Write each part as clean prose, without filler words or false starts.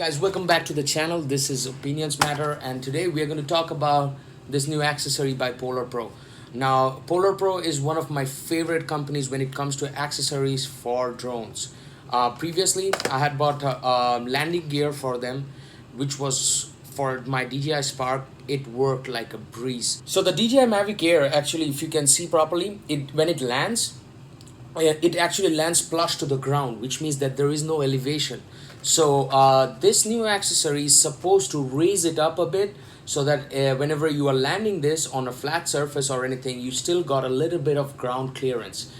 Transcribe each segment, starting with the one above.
Guys, welcome back to the channel. This is Opinions Matter, and today we are going to talk about this new accessory by Polar Pro. Now, Polar Pro is one of my favorite companies when it comes to accessories for drones. Previously, I had bought a landing gear for them, which was for my DJI Spark. It worked like a breeze. So the DJI Mavic Air, actually, if you can see properly, when it lands, it actually lands flush to the ground, which means that there is no elevation. So this new accessory is supposed to raise it up a bit so that whenever you are landing this on a flat surface or anything, you still got a little bit of ground clearance.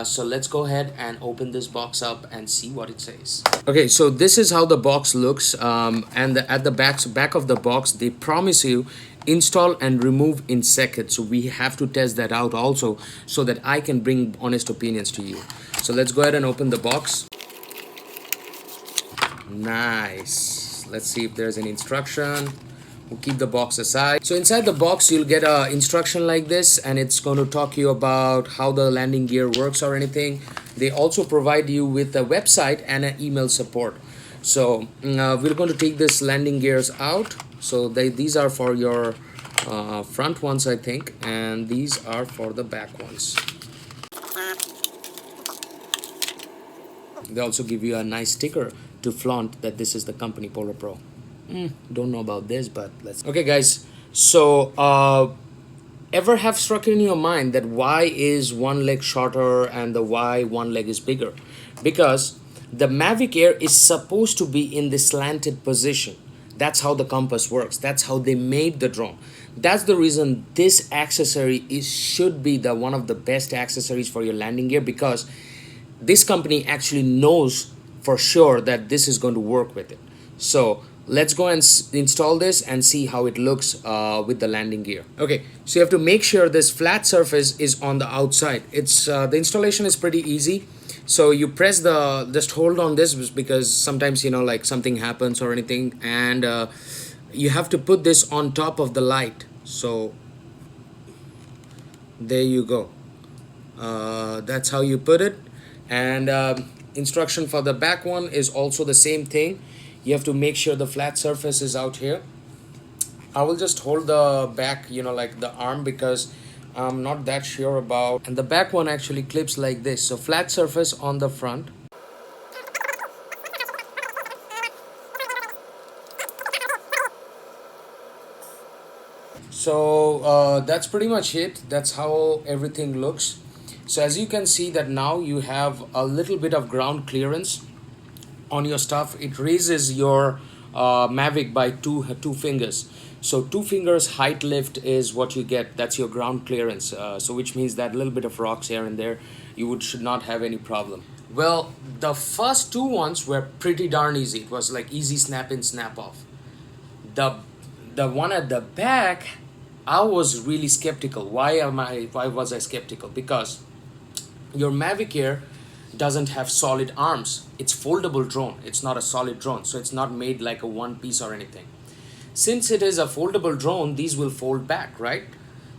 So let's go ahead and open this box up and see what it says. Okay, so this is how the box looks, and at the back of the box they promise you install and remove in seconds. So we have to test that out also so that I can bring honest opinions to you. So let's go ahead and open the box. Nice. Let's see if there's an instruction. We'll keep the box aside. So inside the box you'll get a instruction like this, and it's going to talk you about how the landing gear works or anything. They also provide you with a website and an email support. So we're going to take this landing gears out. So these are for your front ones, I think, and these are for the back ones. They also give you a nice sticker to flaunt that this is the company Polar Pro. Don't know about this, but let's... Okay guys, so ever have struck in your mind that why is one leg shorter and the why one leg is bigger? Because the Mavic Air is supposed to be in the slanted position. That's how the compass works. That's how they made the drone. That's the reason this accessory should be the one of the best accessories for your landing gear, because this company actually knows for sure that this is going to work with it. So let's go and install this and see how it looks with the landing gear. Okay, so you have to make sure this flat surface is on the outside. It's the installation is pretty easy. So you press just hold on this, because sometimes, you know, like something happens or anything, and you have to put this on top of the light. So there you go. That's how you put it. And instruction for the back one is also the same thing. You have to make sure the flat surface is out here. I will just hold the back, you know, like the arm, because I'm not that sure about. And the back one actually clips like this. So flat surface on the front. So that's pretty much it. That's how everything looks. So as you can see that now you have a little bit of ground clearance on your stuff. It raises your Mavic by two fingers. So 2 fingers height lift is what you get. That's your ground clearance. So which means that little bit of rocks here and there, you should not have any problem. Well, the first 2 ones were pretty darn easy. It was like easy snap in, snap off. The one at the back, I was really skeptical. Why was I skeptical? Because your Mavic Air doesn't have solid arms. It's foldable drone. It's not a solid drone, so it's not made like a one piece or anything. Since it is a foldable drone, these will fold back, right?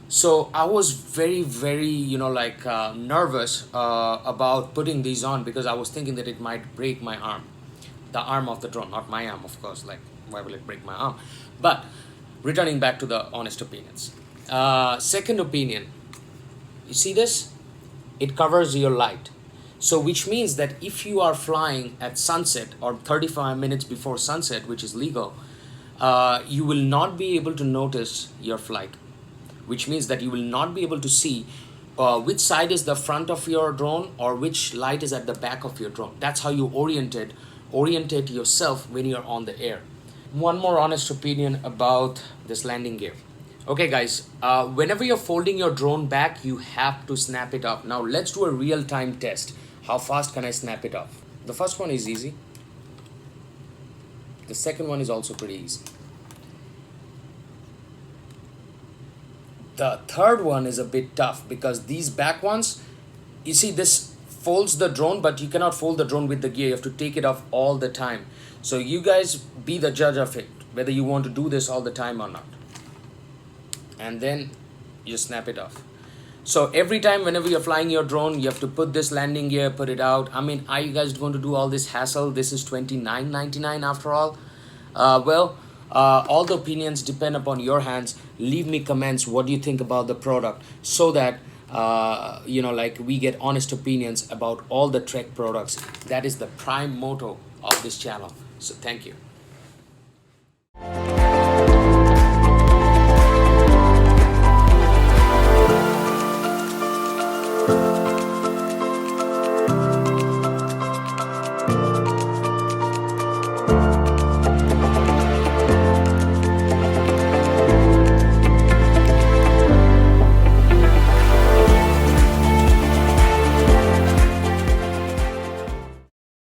So I was very, you know, like nervous about putting these on, because I was thinking that it might break my arm, the arm of the drone, not my arm, of course. Like, why will it break my arm? But returning back to the honest opinions, second opinion, you see this? It covers your light. So which means that if you are flying at sunset or 35 minutes before sunset, which is legal, you will not be able to notice your flight, which means that you will not be able to see which side is the front of your drone or which light is at the back of your drone. That's how you orientate yourself when you're on the air. One more honest opinion about this landing gear. Okay guys, whenever you're folding your drone back, you have to snap it off. Now let's do a real-time test. How fast can I snap it off? The first one is easy. The second one is also pretty easy. The third one is a bit tough, because these back ones, you see, this folds the drone, but you cannot fold the drone with the gear. You have to take it off all the time. So you guys be the judge of it, whether you want to do this all the time or not. And then you snap it off. So every time whenever you're flying your drone, you have to put this landing gear, put it out. I mean, are you guys going to do all this hassle? This is $29.99 after all. All the opinions depend upon your hands. Leave me comments. What do you think about the product, so that like we get honest opinions about all the Trek products. That is the prime motto of this channel. So thank you.